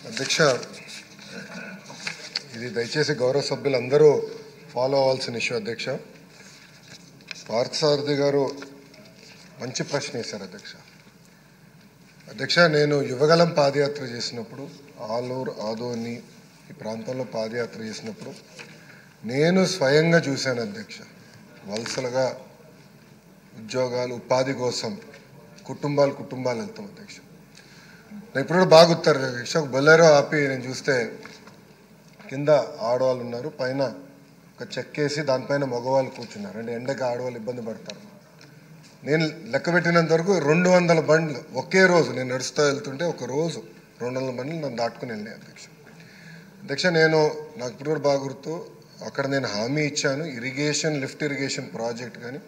అధ్యక్ష, ఇది దయచేసి గౌరవ సభ్యులందరూ ఫాలో అవ్వాల్సిన ఇష్యూ. అధ్యక్ష, పార్థసారథి గారు మంచి ప్రశ్న వేశారు. అధ్యక్ష, నేను యువగలం పాదయాత్ర చేసినప్పుడు, ఆలూరు ఆదోని ఈ ప్రాంతంలో పాదయాత్ర చేసినప్పుడు నేను స్వయంగా చూశాను. అధ్యక్ష, వలసలుగా ఉద్యోగాలు ఉపాధి కోసం కుటుంబాలు వెళ్తాం. అధ్యక్ష, ఇప్పుడు కూడా బాగా గుర్తారు. అధ్యక్ష, ఒక బొలెరో ఆపి నేను చూస్తే కింద ఆడవాళ్ళు ఉన్నారు, పైన ఒక చెక్కేసి దానిపైన మగవాళ్ళు కూర్చున్నారు. అంటే ఎండకి ఆడవాళ్ళు ఇబ్బంది పడతారు. నేను లెక్క పెట్టినంత వరకు 200 బండ్లు ఒకే రోజు నేను నడుస్తూ వెళ్తుంటే ఒక రోజు 200 బండ్లు నన్ను దాటుకుని వెళ్ళాయి. అధ్యక్ష, నాకు ఇప్పుడు కూడా బాగా గుర్తు, అక్కడ నేను హామీ ఇచ్చాను లిఫ్ట్ ఇరిగేషన్ ప్రాజెక్ట్, కానీ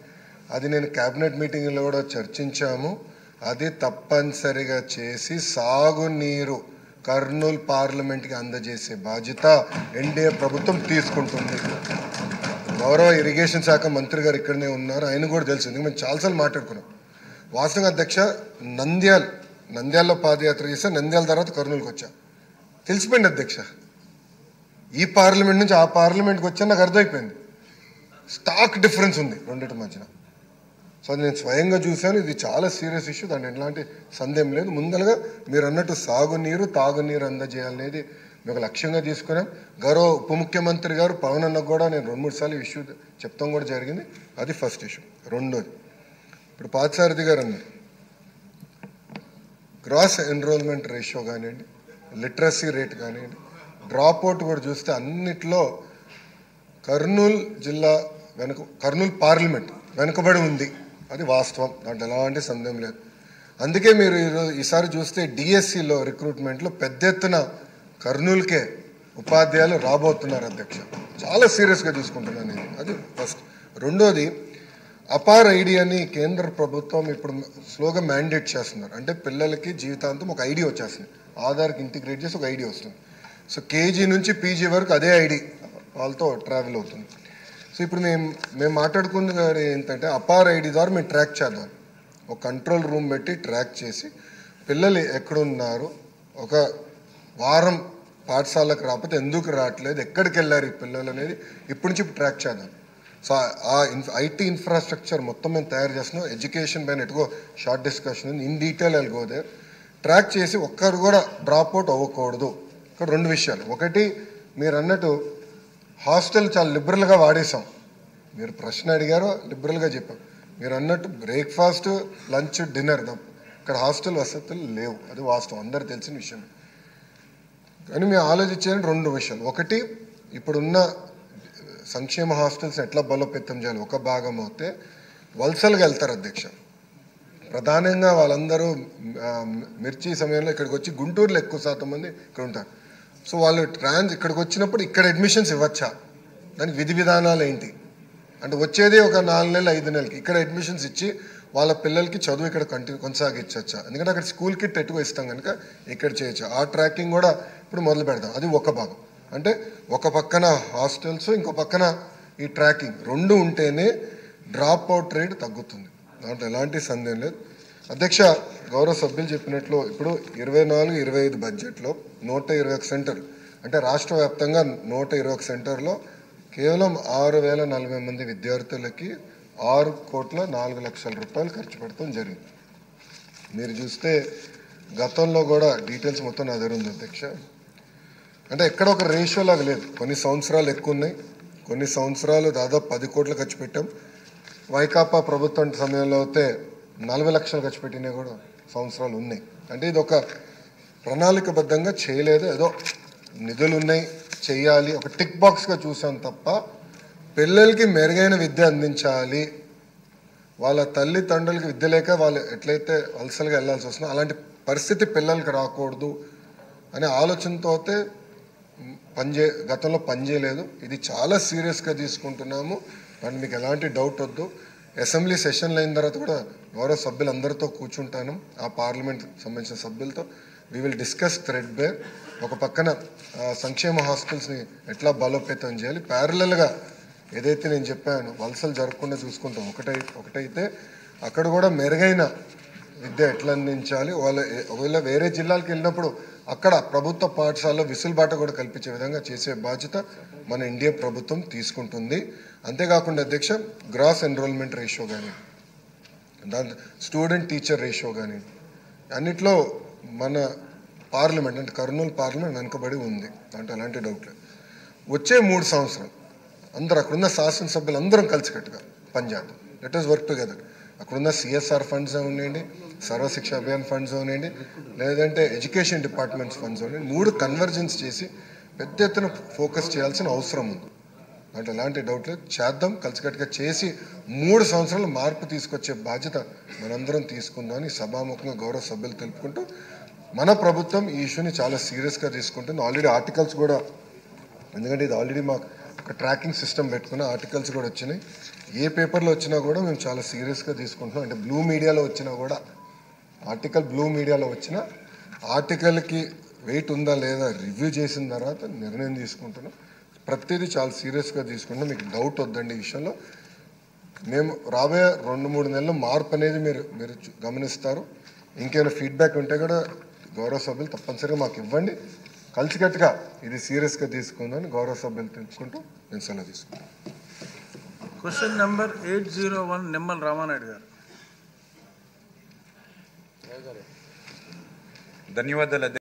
అది నేను క్యాబినెట్ మీటింగ్లో కూడా చర్చించాము. అది తప్పనిసరిగా చేసి సాగునీరు కర్నూలు పార్లమెంట్కి అందజేసే బాధ్యత ఎన్డీఏ ప్రభుత్వం తీసుకుంటుంది. గౌరవ ఇరిగేషన్ శాఖ మంత్రి గారు ఇక్కడనే ఉన్నారు, ఆయన కూడా తెలుసు, ఎందుకంటే మేము చాలాసార్లు మాట్లాడుకున్నాం. వాస్తవంగా అధ్యక్ష, నంద్యాలలో పాదయాత్ర చేస్తే నంద్యాల తర్వాత కర్నూలుకి వచ్చా, తెలిసిపోయింది. అధ్యక్ష, ఈ పార్లమెంట్ నుంచి ఆ పార్లమెంట్కి వచ్చా నాకు అర్థమైపోయింది. స్టాక్ డిఫరెన్స్ ఉంది రెండింటి మధ్యన. సో నేను స్వయంగా చూశాను. ఇది చాలా సీరియస్ ఇష్యూ, దాంట్లో ఎలాంటి సందేహం లేదు. ముందరగా మీరు అన్నట్టు సాగునీరు తాగునీరు అందజేయాలనేది మేము లక్ష్యంగా తీసుకున్నాం. గౌరవ ఉప ముఖ్యమంత్రి గారు పవన్ అన్నకు కూడా నేను 2-3 సార్లు ఇష్యూ చెప్తాం కూడా జరిగింది. అది ఫస్ట్ ఇష్యూ. రెండోది, ఇప్పుడు పార్థసారథి గారు అన్నారు, గ్రాస్ ఎన్రోల్మెంట్ రేషియో కానివ్వండి, లిటరసీ రేట్ కానివ్వండి, డ్రాప్ అవుట్ కూడా చూస్తే అన్నిట్లో కర్నూలు జిల్లా కర్నూలు పార్లమెంట్ వెనుకబడి ఉంది. అది వాస్తవం, దాంట్లో ఎలాంటి సందేహం లేదు. అందుకే మీరు ఈసారి చూస్తే డిఎస్సిలో రిక్రూట్మెంట్లో పెద్ద ఎత్తున కర్నూలుకే ఉపాధ్యాయులు రాబోతున్నారు. అధ్యక్ష, చాలా సీరియస్గా తీసుకుంటున్నాను ఇది. అది ఫస్ట్. రెండోది, అపార్ ఐడి అని కేంద్ర ప్రభుత్వం ఇప్పుడు స్లోగా మ్యాండేట్ చేస్తున్నారు. అంటే పిల్లలకి జీవితాంతం ఒక ఐడి వచ్చేస్తుంది, ఆధార్కి ఇంటిగ్రేట్ చేసి ఒక ఐడి వస్తుంది. సో కేజీ నుంచి పీజీ వరకు అదే ఐడి వాళ్ళతో ట్రావెల్ అవుతుంది. సో ఇప్పుడు మేము మాట్లాడుకున్నది ఏంటంటే, అపార్ ఐడి ద్వారా మేము ట్రాక్ చేద్దాం, ఒక కంట్రోల్ రూమ్ పెట్టి ట్రాక్ చేసి పిల్లలు ఎక్కడున్నారు, ఒక వారం పాఠశాలకు రాకపోతే ఎందుకు రావట్లేదు, ఎక్కడికి వెళ్ళారు ఈ పిల్లలు అనేది ఇప్పటి నుంచి ట్రాక్ చేద్దాం. సో ఆ ఐటీ ఇన్ఫ్రాస్ట్రక్చర్ మొత్తం మేము తయారు చేస్తున్నాం. ఎడ్యుకేషన్ పైన ఎటుకో షార్ట్ డిస్కషన్ ఉంది, ఇన్ డీటెయిల్ వెళ్ళి గోదే ట్రాక్ చేసి ఒక్కరు కూడా డ్రాప్ అవుట్ అవ్వకూడదు. ఇక్కడ 2 విషయాలు. ఒకటి, మీరు అన్నట్టు హాస్టల్ చాలా లిబరల్గా వాడేసాం. మీరు ప్రశ్న అడిగారో లిబరల్గా చెప్పాం. మీరు అన్నట్టు బ్రేక్ఫాస్ట్ లంచ్ డిన్నర్ ఇక్కడ హాస్టల్ వసతులు లేవు, అది వాస్తవం, అందరు తెలిసిన విషయం. కానీ మేము ఆలోచించేది 2 విషయాలు. ఒకటి, ఇప్పుడున్న సంక్షేమ హాస్టల్స్ ఎట్లా బలోపేతం చేయాలి. ఒక భాగం అయితే వలసలుగా వెళ్తారు. అధ్యక్ష, ప్రధానంగా వాళ్ళందరూ మిర్చి సమయంలో ఇక్కడికి వచ్చి గుంటూరులో ఎక్కువ శాతం మంది ఇక్కడ ఉంటారు. సో వాళ్ళు ఇక్కడికి వచ్చినప్పుడు ఇక్కడ అడ్మిషన్స్ ఇవ్వచ్చా, దానికి విధి విధానాలు ఏంటి, అంటే వచ్చేది ఒక 4 నెలలు 5 నెలలకి ఇక్కడ అడ్మిషన్స్ ఇచ్చి వాళ్ళ పిల్లలకి చదువు ఇక్కడ కొనసాగించవచ్చా, ఎందుకంటే అక్కడ స్కూల్ కిట్ ఎట్టుకు ఇస్తాం కనుక ఇక్కడ చేయొచ్చు. ఆ ట్రాకింగ్ కూడా ఇప్పుడు మొదలు పెడతాం. అది ఒక భాగం. అంటే ఒక పక్కన హాస్టల్స్, ఇంకో పక్కన ఈ ట్రాకింగ్ 2 ఉంటేనే డ్రాప్ అవుట్ రేట్ తగ్గుతుంది, దాంట్లో ఎలాంటి సందేహం లేదు. అధ్యక్ష, గౌరవ సభ్యులు చెప్పినట్లు ఇప్పుడు 24-25 బడ్జెట్లో 121 సెంటర్, అంటే రాష్ట్ర వ్యాప్తంగా 121 సెంటర్లో కేవలం 6,040 మంది విద్యార్థులకి 6,04,00,000 రూపాయలు ఖర్చు పెడతాం జరిగింది. మీరు చూస్తే గతంలో కూడా డీటెయిల్స్ మొత్తం నా దగ్గర ఉంది. అధ్యక్ష, అంటే ఎక్కడ ఒక రేషియో లాగా లేదు. కొన్ని సంవత్సరాలు ఎక్కువ ఉన్నాయి, కొన్ని సంవత్సరాలు దాదాపు 10 కోట్లు ఖర్చు పెట్టాం. వైకాపా ప్రభుత్వం సమయంలో అయితే 40 లక్షలు ఖర్చు పెట్టినవి కూడా సంవత్సరాలు ఉన్నాయి. అంటే ఇది ఒక ప్రణాళికబద్ధంగా చేయలేదు, ఏదో నిధులు ఉన్నాయి చెయ్యాలి ఒక టిక్ బాక్స్గా చూసాం తప్ప పిల్లలకి మెరుగైన విద్య అందించాలి, వాళ్ళ తల్లిదండ్రులకి విద్య లేక వాళ్ళు ఎట్లయితే వలసలుగా వెళ్ళాల్సి వస్తుందో అలాంటి పరిస్థితి పిల్లలకి రాకూడదు అనే ఆలోచనతో అయితే గతంలో పనిచేయలేదు. ఇది చాలా సీరియస్గా తీసుకుంటున్నాము, దాన్ని మీకు ఎలాంటి డౌట్ వద్దు. అసెంబ్లీ సెషన్లు అయిన తర్వాత కూడా గౌరవ సభ్యులందరితో కూర్చుంటాను, ఆ పార్లమెంట్ సంబంధించిన సభ్యులతో. We will discuss threadbare. ఒక పక్కన సంక్షేమ హాస్టల్స్ని ఎట్లా బలోపేతం చేయాలి, ప్యారలల్గా ఏదైతే నేను చెప్పాను వలసలు జరగకుండా చూసుకుంటాం. ఒకటైతే అక్కడ కూడా మెరుగైన విద్య ఎట్లా అందించాలి, ఒకవేళ వేరే జిల్లాలకు వెళ్ళినప్పుడు అక్కడ ప్రభుత్వ పాఠశాలలో విసులుబాట కూడా కల్పించే విధంగా చేసే బాధ్యత మన ఇండియా ప్రభుత్వం తీసుకుంటుంది. అంతేకాకుండా అధ్యక్ష, గ్రాస్ ఎన్రోల్మెంట్ రేషియో కానీ, దాని స్టూడెంట్ టీచర్ రేషియో కానీ అన్నిట్లో మన పార్లమెంట్ అంటే కర్నూలు పార్లమెంట్ వెనుకబడి ఉంది అంటే అలాంటి డౌట్ లేదు. వచ్చే 3 సంవత్సరాలు అందరూ అక్కడున్న శాసనసభ్యులు అందరం కలిసికట్టుగా పనిచేద్దాం. Let us work together. అక్కడున్న CSR ఫండ్స్ ఉన్నాయండి, సర్వశిక్ష అభియాన్ ఫండ్స్ ఉన్నాయండి, లేదంటే ఎడ్యుకేషన్ డిపార్ట్మెంట్స్ ఫండ్స్ ఉన్నాయండి, 3 కన్వర్జెన్స్ చేసి పెద్ద ఎత్తున ఫోకస్ చేయాల్సిన అవసరం ఉంది. అంటే ఎలాంటి డౌట్ లేదు, చేద్దాం. కలిసికట్టుగా చేసి 3 సంవత్సరాలు మార్పు తీసుకొచ్చే బాధ్యత మనందరం తీసుకుందామని సభాముఖంగా గౌరవ సభ్యులు తెలుపుకుంటూ, మన ప్రభుత్వం ఈ ఇష్యూని చాలా సీరియస్గా తీసుకుంటుంది. ఆల్రెడీ ఆర్టికల్స్ కూడా, ఎందుకంటే ఇది ఆల్రెడీ మాకు ఒక ట్రాకింగ్ సిస్టమ్ పెట్టుకున్న ఆర్టికల్స్ కూడా వచ్చినాయి. ఏ పేపర్లో వచ్చినా కూడా మేము చాలా సీరియస్గా తీసుకుంటున్నాం. అంటే బ్లూ మీడియాలో వచ్చినా కూడా బ్లూ మీడియాలో వచ్చిన ఆర్టికల్కి వెయిట్ ఉందా లేదా రివ్యూ చేసిన తర్వాత నిర్ణయం తీసుకుంటున్నాం. ప్రతిదీ చాలా సీరియస్గా తీసుకుంటున్నాం. మీకు డౌట్ వద్దండి ఈ విషయంలో. మేము రాబోయే 2-3 నెలల్లో మార్పు అనేది మీరు గమనిస్తారు. ఇంకేమైనా ఫీడ్బ్యాక్ ఉంటే కూడా గౌరవ సభ్యులు తప్పనిసరిగా మాకు ఇవ్వండి. కలిసికట్టుగా ఇది సీరియస్గా తీసుకుందని గౌరవ సభ్యులు తెలుసుకుంటూ నేను సెలవు తీసుకుంటాను. క్వశ్చన్ నెంబర్ 801 నిమ్మల రామానాయుడు గారు. ధన్యవాదాలు.